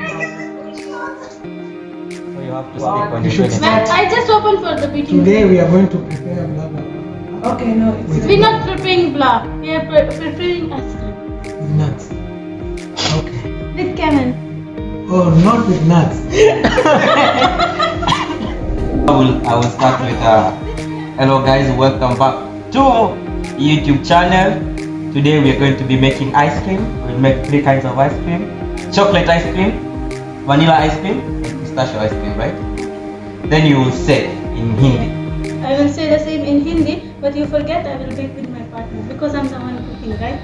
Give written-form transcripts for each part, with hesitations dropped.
So you have to speak when You you're should doing start. it. I just opened for the beating. Today we are going to prepare blah blah blah. Okay, no, it's We're not preparing blah. We are preparing ice cream With nuts. Okay. with Kevin. Oh, not with nuts. I will start with hello guys, welcome back to YouTube channel. Today we are going to be making ice cream. We'll make 3 kinds of ice cream: chocolate ice cream, vanilla ice cream, and pistachio ice cream, right? Then you will say in Hindi. I will say the same in Hindi, but you forget I will bake with my partner because I'm the one cooking, right?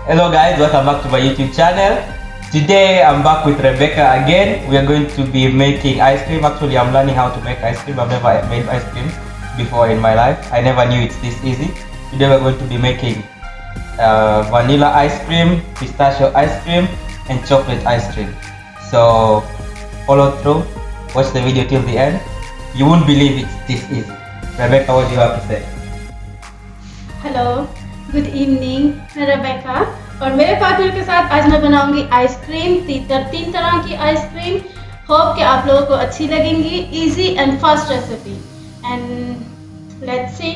Hello guys, welcome back to my YouTube channel. Today I'm back with Rebecca again. We are going to be making ice cream. Actually, I'm learning how to make ice cream. I've never made ice cream before in my life. I never knew it's this easy. Today we're going to be making vanilla ice cream, pistachio ice cream, and chocolate ice cream. So follow through, watch the video till the end. You won't believe it's this easy. Rebecca, what do you have to say? Hello, good evening, मैं Rebecca और मेरे partner के साथ आज मैं बनाऊंगी ice cream. 3 तरह की आइसक्रीम। होप कि आप लोगों को अच्छी लगेंगी। Easy and fast recipe and let's see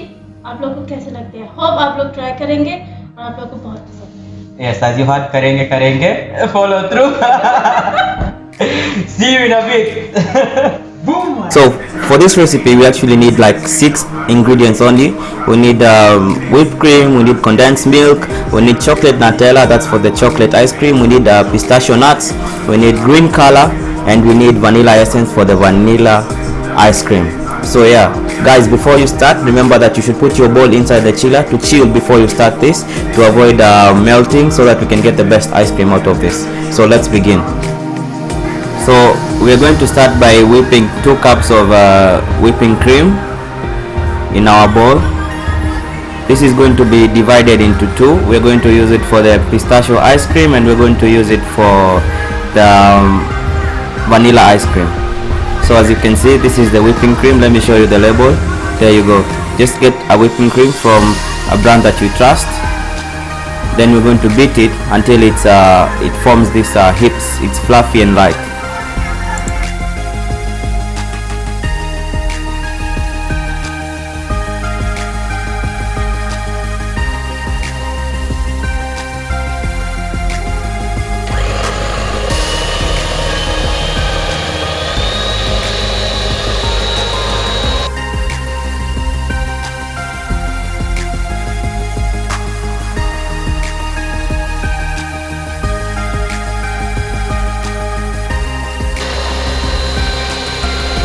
आप लोगों को कैसे लगते हैं। होप आप लोग ट्राई करेंगे और आप लोगों को बहुत पसंद आएगा। Yes, as you heard, करेंगे, follow through. See you in a bit. Boom. So for this recipe we actually need like 6 ingredients only. We need whipped cream, we need condensed milk, we need chocolate Nutella, that's for the chocolate ice cream, we need pistachio nuts, we need green color, and we need vanilla essence for the vanilla ice cream. So yeah guys, before you start, remember that you should put your bowl inside the chiller to chill before you start this, to avoid melting, so that we can get the best ice cream out of this. So let's begin. So we are going to start by whipping 2 cups of whipping cream in our bowl. This is going to be divided into 2. We're going to use it for the pistachio ice cream, and we're going to use it for the vanilla ice cream. So as you can see, this is the whipping cream. Let me show you the label. There you go. Just get a whipping cream from a brand that you trust. Then we're going to beat it until it forms this hips. It's fluffy and light.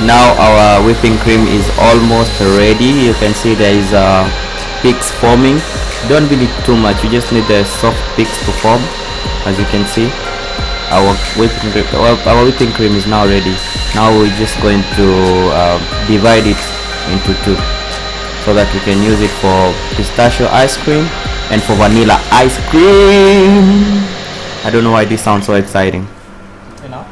Now our whipping cream is almost ready. You can see there is peaks forming. Don't beat it too much, you just need the soft peaks to form. As you can see, our whipping cream is now ready. Now we're just going to divide it into 2, so that we can use it for pistachio ice cream and for vanilla ice cream. I don't know why this sounds so exciting. You know?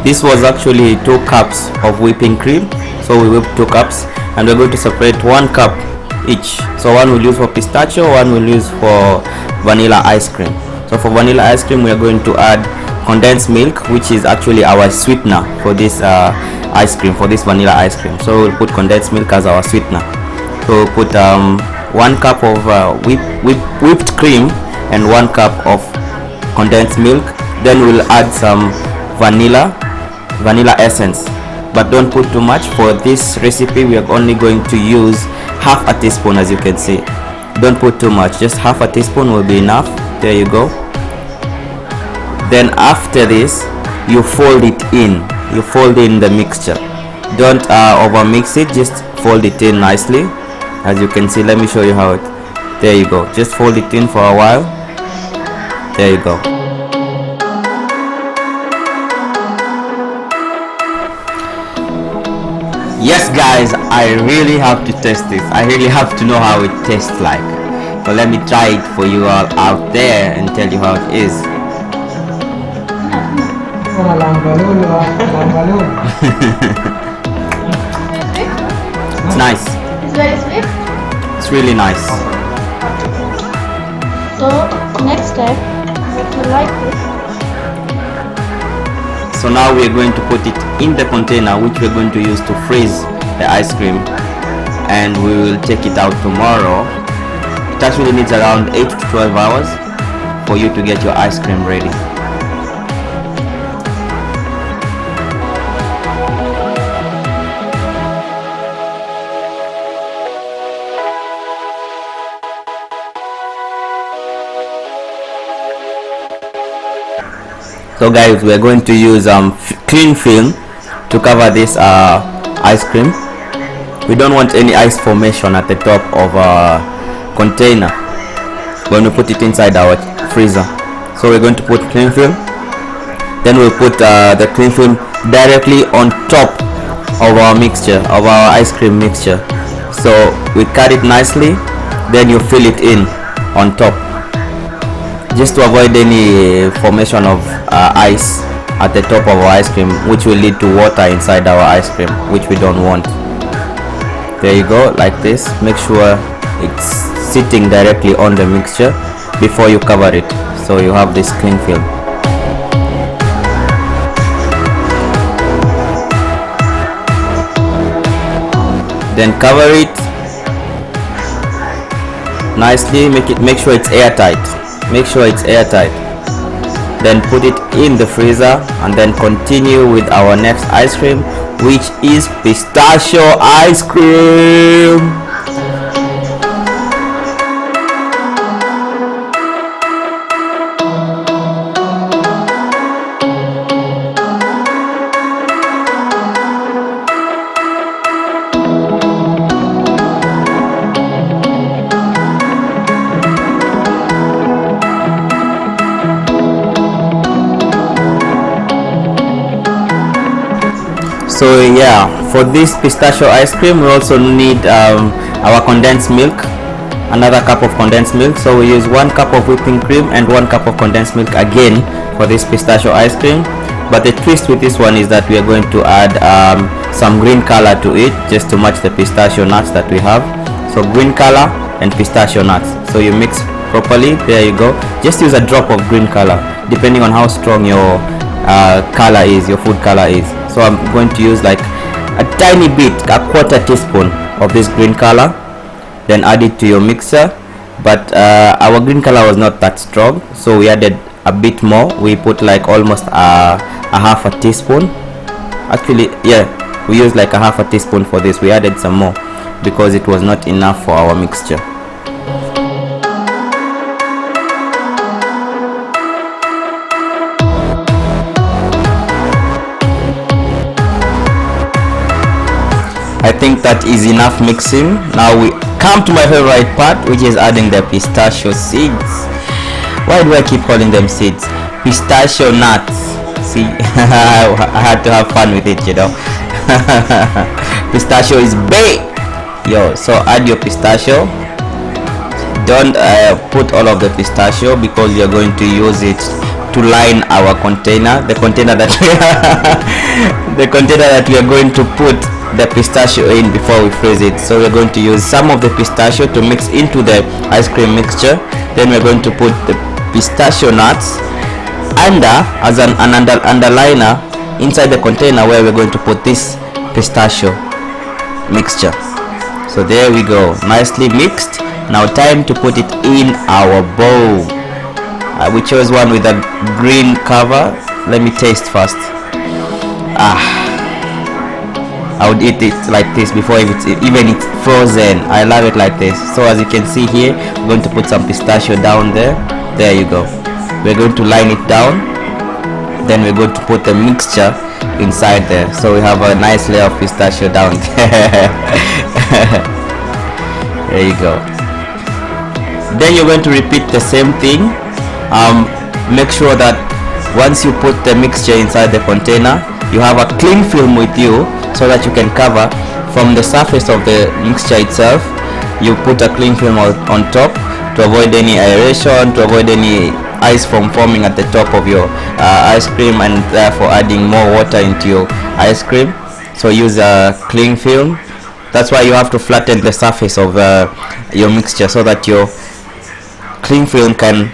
This was actually 2 cups of whipping cream, so we whipped 2 cups, and we're going to separate 1 cup each. So one we'll use for pistachio, one we'll use for vanilla ice cream. So for vanilla ice cream we are going to add condensed milk, which is actually our sweetener for this ice cream, for this vanilla ice cream. So we'll put condensed milk as our sweetener. So we'll put 1 cup of whipped cream and 1 cup of condensed milk. Then we'll add some vanilla essence, but don't put too much. For this recipe we are only going to use half a teaspoon. As you can see, don't put too much, just half a teaspoon will be enough. There you go. Then after this you fold it in, you fold in the mixture. Don't over mix it, just fold it in nicely. As you can see, let me show you how it, there you go, just fold it in for a while. There you go. Yes guys, I really have to test this. I really have to know how it tastes like. So let me try it for you all out there and tell you how it is. Oh, lang balloon. It's nice. It's very sweet. It's really nice. So next step, if you like this, So now we are going to put it in the container which we're going to use to freeze the ice cream, and we will take it out tomorrow. It actually needs around 8 to 12 hours for you to get your ice cream ready. So guys, we are going to use cling film to cover this ice cream. We don't want any ice formation at the top of a container when we put it inside our freezer. So we're going to put cling film, then we'll put the cling film directly on top of our mixture, of our ice cream mixture. So we cut it nicely, then you fill it in on top, just to avoid any formation of ice at the top of our ice cream, which will lead to water inside our ice cream, which we don't want. There you go, like this. Make sure it's sitting directly on the mixture before you cover it, so you have this cling film. Then cover it nicely. Make sure it's airtight. Make sure it's airtight. Then put it in the freezer and then continue with our next ice cream, which is pistachio ice cream. So yeah, for this pistachio ice cream we also need our condensed milk, another cup of condensed milk. So we use 1 cup of whipping cream and 1 cup of condensed milk again for this pistachio ice cream. But the twist with this one is that we are going to add some green color to it, just to match the pistachio nuts that we have. So green color and pistachio nuts, so you mix properly. There you go. Just use a drop of green color depending on how strong your color is, your food color is. So I'm going to use like a tiny bit, a 1/4 teaspoon of this green color, then add it to your mixer. But our green color was not that strong, so we added a bit more. We put like almost a 1/2 teaspoon. Actually, yeah, we used like a 1/2 teaspoon for this. We added some more because it was not enough for our mixture. I think that is enough mixing. Now we come to my favorite part, which is adding the pistachio seeds. Why do I keep calling them seeds? Pistachio nuts. See, I had to have fun with it, you know. Pistachio is big, yo. So add your pistachio. Don't put all of the pistachio because you're going to use it to line our container, the container that the container that we are going to put the pistachio in before we freeze it. So we're going to use some of the pistachio to mix into the ice cream mixture. Then we're going to put the pistachio nuts under as an underliner inside the container where we're going to put this pistachio mixture. So there we go, nicely mixed. Now time to put it in our bowl. We chose one with a green cover. Let me taste first. I would eat it like this before even it's frozen. I love it like this. So as you can see here, we're going to put some pistachio down there. There you go. We're going to line it down. Then we're going to put the mixture inside there. So we have a nice layer of pistachio down there. There you go. Then you're going to repeat the same thing. Make sure that once you put the mixture inside the container, you have a clean film with you so that you can cover from the surface of the mixture itself. You put a clean film on top to avoid any aeration, to avoid any ice from forming at the top of your ice cream, and therefore adding more water into your ice cream. So use a clean film. That's why you have to flatten the surface of your mixture so that your clean film can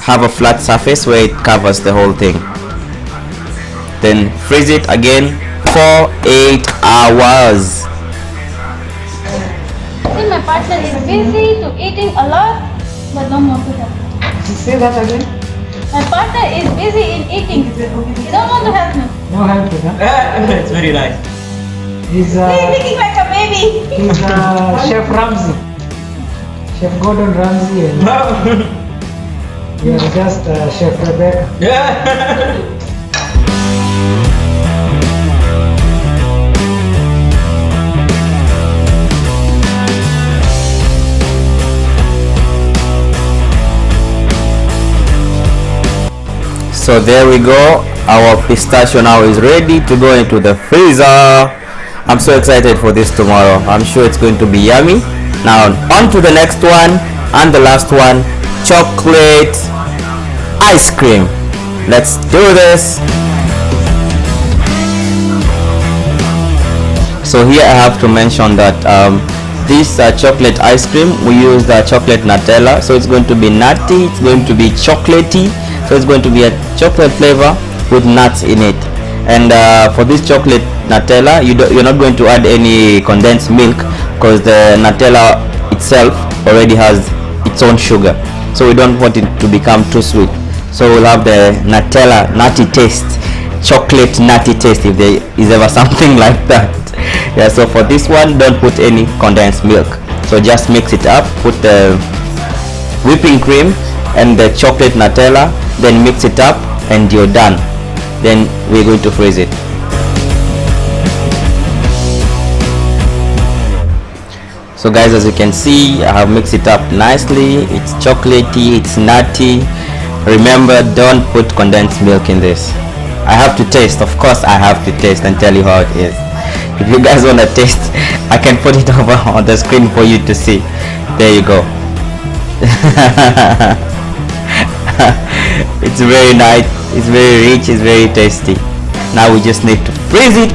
have a flat surface where it covers the whole thing. Then freeze it again for 8 hours. See, my partner is busy to eating a lot, but don't want to help. Say that again. My partner is busy in eating. He don't want to help me. No help with that. It's very nice. He's He's making like a baby. he's Chef Ramsay. Chef Gordon Ramsay, and you're just Chef Rebecca. Yeah. So there we go. Our pistachio now is ready to go into the freezer. I'm so excited for this tomorrow. I'm sure it's going to be yummy. Now on to the next one and the last one, chocolate ice cream. Let's do this. So here I have to mention that this chocolate ice cream, we use the chocolate Nutella, so it's going to be nutty, it's going to be chocolatey, so it's going to be a chocolate flavor with nuts in it. And for this chocolate Nutella, you're not going to add any condensed milk because the Nutella itself already has its own sugar, so we don't want it to become too sweet. So we'll have the Nutella nutty taste, chocolate nutty taste, if there is ever something like that. Yeah, so for this one, don't put any condensed milk, so just mix it up, put the whipping cream and the chocolate Nutella, then mix it up and you're done. Then we're going to freeze it. So guys, as you can see, I have mixed it up nicely. It's chocolatey, it's nutty. Remember, don't put condensed milk in this. I have to taste, of course I have to taste and tell you how it is. If you guys want to taste, I can put it over on the screen for you to see. There you go. It's very nice, it's very rich, it's very tasty. Now we just need to freeze it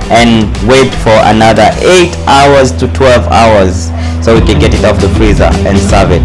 and wait for another 8 hours to 12 hours so we can get it off the freezer and serve it.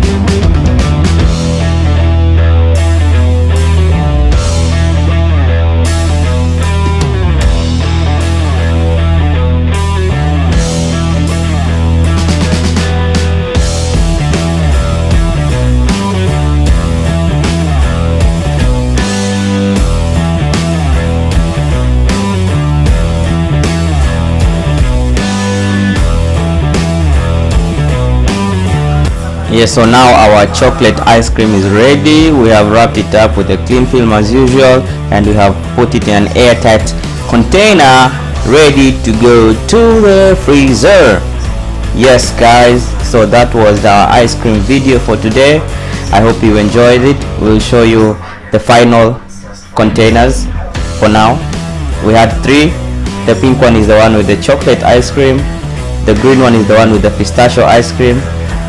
Yes, so now our chocolate ice cream is ready. We have wrapped it up with a clean film as usual, and we have put it in an airtight container ready to go to the freezer. Yes guys, so that was our ice cream video for today. I hope you enjoyed it. We'll show you the final containers. For now, we had 3. The pink one is the one with the chocolate ice cream, the green one is the one with the pistachio ice cream,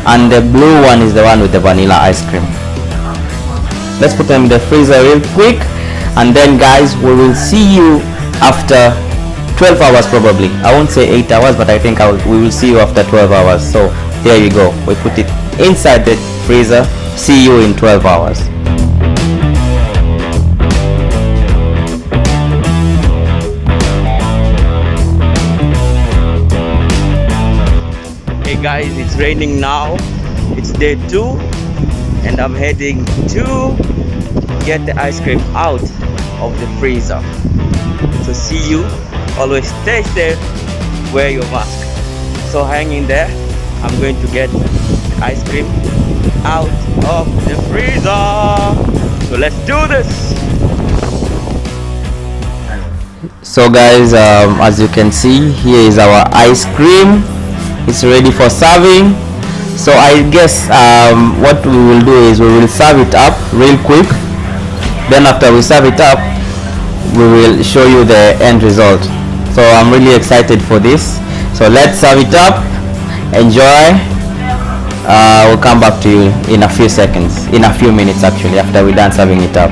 and the blue one is the one with the vanilla ice cream. Let's put them in the freezer real quick, and then guys, we will see you after 12 hours probably. I won't say 8 hours, but I think we will see you after 12 hours. So there you go, we put it inside the freezer. See you in 12 hours. Hey guys, it's raining now. It's day 2 and I'm heading to get the ice cream out of the freezer. So see you. Always stay safe, wear your mask. So hang in there. I'm going to get ice cream out of the freezer. So let's do this. So guys, as you can see, here is our ice cream. It's ready for serving. So I guess what we will do is we will serve it up real quick. Then after we serve it up, we will show you the end result. So I'm really excited for this. So let's serve it up. Enjoy. We'll come back to you in a few seconds, in a few minutes actually, after we're done serving it up.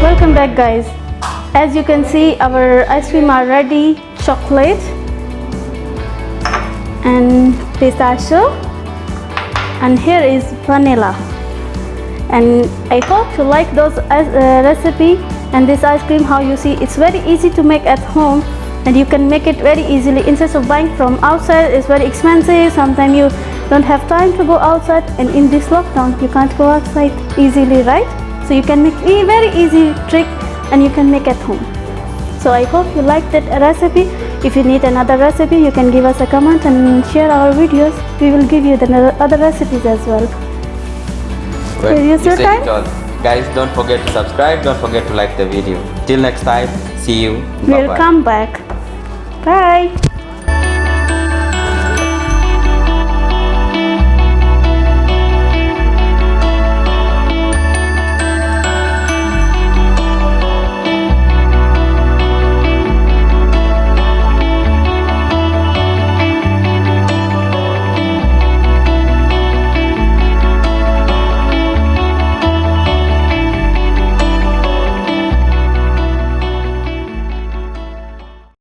Welcome back, guys. As you can see, our ice cream are ready. Chocolate and pistachio, and here is vanilla. And I hope you like those recipe and this ice cream. How you see, it's very easy to make at home, and you can make it very easily instead of buying from outside. It's very expensive. Sometimes you don't have time to go outside, and in this lockdown you can't go outside easily, right? So you can make a very easy trick and you can make at home. So I hope you like that recipe. If you need another recipe, you can give us a comment and share our videos. We will give you the other recipes as well. Well, Will you said time? it all. Guys, don't forget to subscribe, don't forget to like the video. Till next time, see you. We'll Bye-bye. come back. Bye.